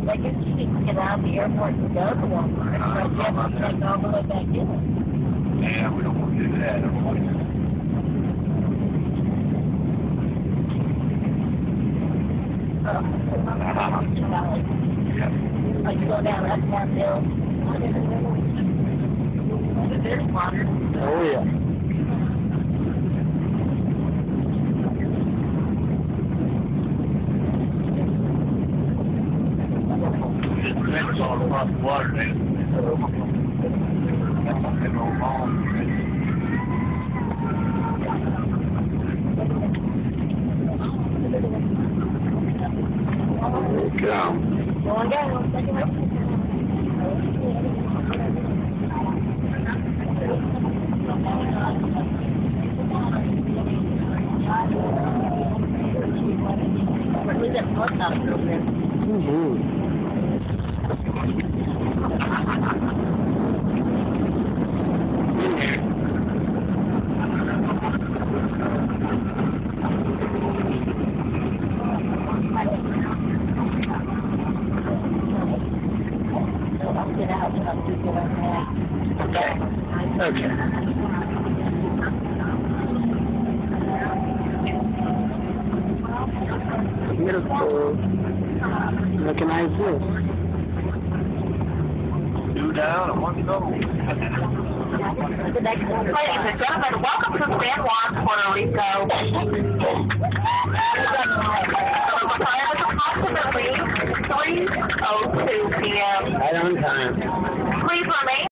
I guess you need to get out of the airport and go to Walmart. So you have to take all the way back in. Yeah, we don't want to do that. Yeah. Like you go down up one hill. There's water. Oh, yeah. It's all across the water now. Go. Going down. Okay. Beautiful. Recognize this. Two down and one to go. Ladies and gentlemen, welcome to San Juan, Puerto Rico. The time is approximately 3:02 p.m. Right on time. Please remain